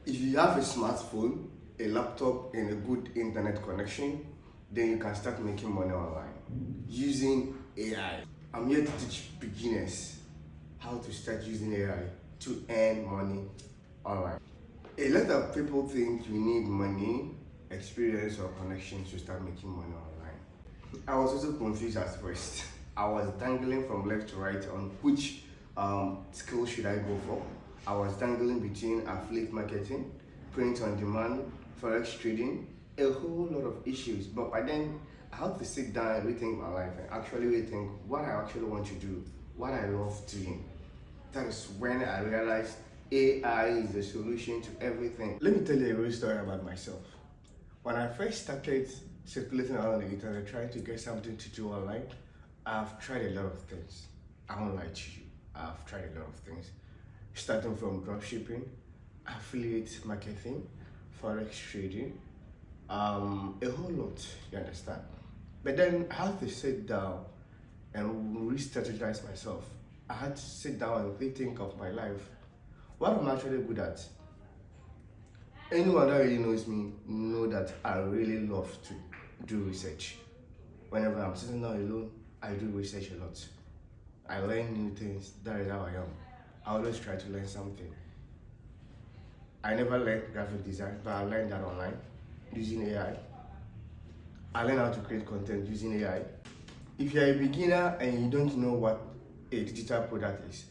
If you have a smartphone, a laptop, and a good internet connection, then you can start making money online using AI. I'm here to teach beginners how to start using AI to earn money online. A lot of people think you need money, experience, or connections to start making money online. I was also confused at first. I was dangling from left to right on which skill should I go for. I was dangling between affiliate marketing, print on demand, forex trading, a whole lot of issues. But by then, I had to sit down and rethink my life and actually rethink what I actually want to do, what I love doing. That is when I realized AI is the solution to everything. Let me tell you a real story about myself. When I first started circulating around the internet trying to get something to do online, I've tried a lot of things. I won't lie to you. I've tried a lot of things. Starting from dropshipping, affiliate marketing, forex trading, a whole lot, you understand? But then I had to sit down and re-strategize myself. I had to sit down and rethink of my life. What I'm actually good at. Anyone that really knows me know that I really love to do research. Whenever I'm sitting down alone, I do research a lot. I learn new things. That is how I am. I always try to learn something. I never learned graphic design, but I learned that online using AI. I learned how to create content using AI. If you're a beginner and you don't know what a digital product is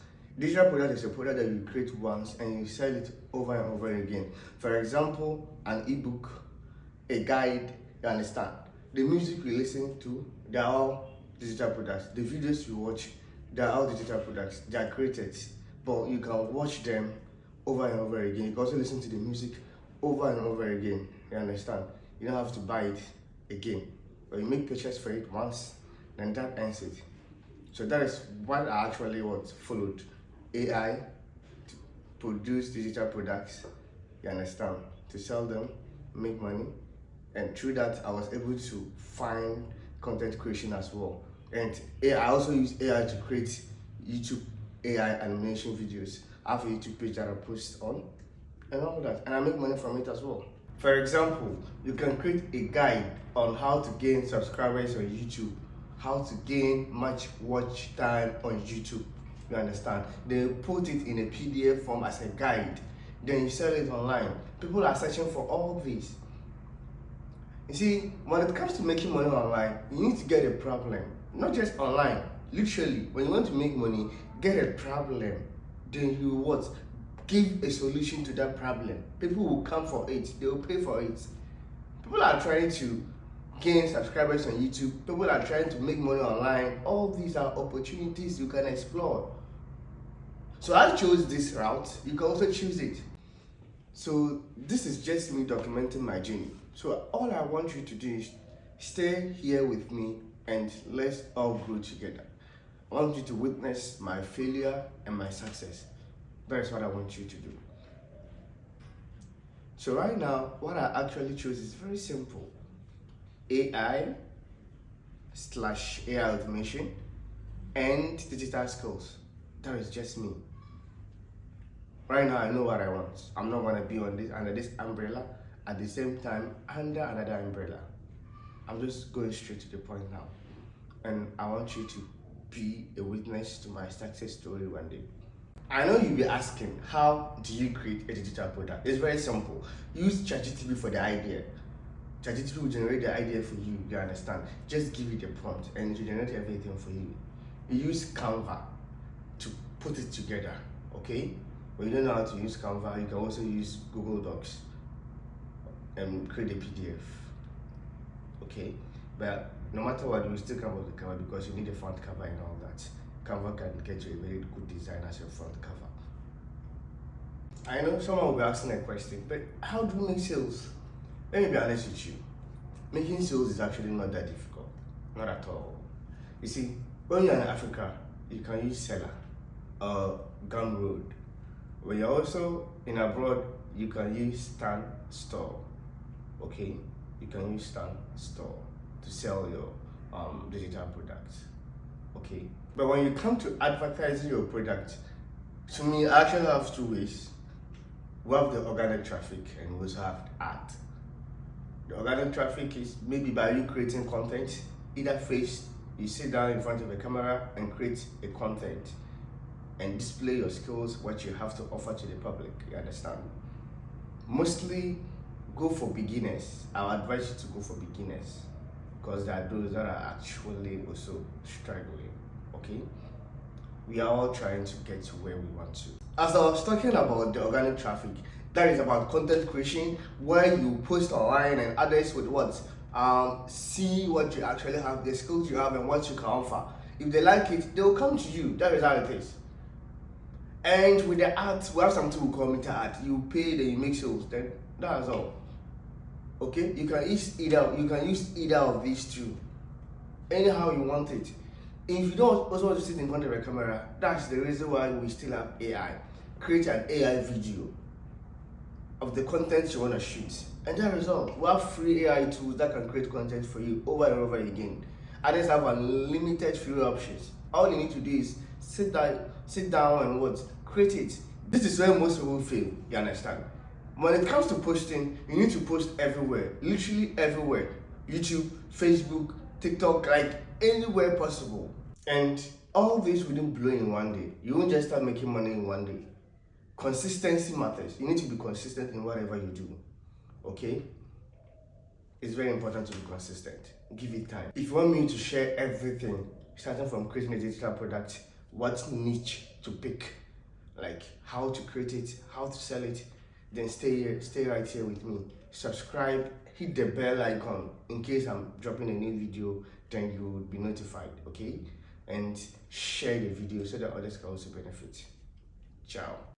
a product that you create once and you sell it over and over again. For example, an ebook, a guide, you understand? The music we listen to, they're all digital products. The videos you watch, they're all digital products. They are created, but you can watch them over and over again. You can also listen to the music over and over again, you understand? You don't have to buy it again. But you make purchase for it once, then that ends it. So that is what I actually followed. AI to produce digital products, you understand, to sell them, make money, and through that I was able to find content creation as well. And I also use AI to create YouTube AI animation videos. I have a YouTube page that I post on and all that, and I make money from it as well. For example, you can create a guide on how to gain subscribers on YouTube, how to gain much watch time on YouTube. You understand? They put it in a PDF form as a guide. Then you sell it online. People are searching for all these. You see, when it comes to making money online, you need to get a problem. Not just online. Literally, when you want to make money, get a problem. Then you what? Give a solution to that problem. People will come for it. They will pay for it. People are trying to gain subscribers on YouTube. People are trying to make money online. All these are opportunities you can explore. So I chose this route. You can also choose it. So this is just me documenting my journey. So all I want you to do is stay here with me and let's all grow together. I want you to witness my failure and my success. That is what I want you to do. So right now, what I actually chose is very simple. AI/AI automation and digital skills. That is just me. Right now, I know what I want. I'm not gonna be under this umbrella at the same time under another umbrella. I'm just going straight to the point now, and I want you to be a witness to my success story one day. I know you'll be asking, how do you create a digital product? It's very simple. Use ChatGPT for the idea. ChatGPT will generate the idea for you, you understand? Just give it a prompt and it will generate everything for you. You use Canva to put it together, okay? When you don't know how to use Canva, you can also use Google Docs and create a PDF, okay? But no matter what, you will still come up with Canva because you need a front cover and all that. Canva can get you a very good design as your front cover. I know someone will be asking a question, but how do you make sales? Let me be honest with you. Making sales is actually not that difficult. Not at all. You see, when you're in Africa, you can use Seller or Gumroad. When you're also in abroad, you can use Stan Store. Okay? You can use Stan Store to sell your digital products. Okay? But when you come to advertising your product, to me, I actually have two ways. We have the organic traffic and we also have ad. The organic traffic is maybe by you creating content, either you sit down in front of a camera and create a content and display your skills, what you have to offer to the public, you understand? Mostly go for beginners. I would advise you to go for beginners because there are those that are actually also struggling, okay? We are all trying to get to where we want to. As I was talking about the organic traffic, that is about content creation where you post online and others would what? See what you actually have, the skills you have and what you can offer. If they like it, they'll come to you. That is how it is. And with the ads, we have something we call meter ad. You pay, then you make sales. Then that's all. Okay, you can use either of these two, anyhow you want it. If you don't also want to sit in front of a camera, that's the reason why we still have AI. Create an AI video of the content you want to shoot, and that result, we have free AI tools that can create content for you over and over again. Others have unlimited free options. All you need to do is sit down and what? Create it. This is where most people fail, you understand? When it comes to posting, you need to post everywhere, literally everywhere. YouTube, Facebook, TikTok, like anywhere possible. And all this wouldn't blow in one day. You won't just start making money in one day. Consistency matters. You need to be consistent in whatever you do, okay? It's very important to be consistent. Give it time. If you want me to share everything, starting from creating a digital product, what niche to pick, like how to create it, how to sell it, then stay right here with me. Subscribe, hit the bell icon in case I'm dropping a new video, then you will be notified, okay? And share the video so that others can also benefit. Ciao.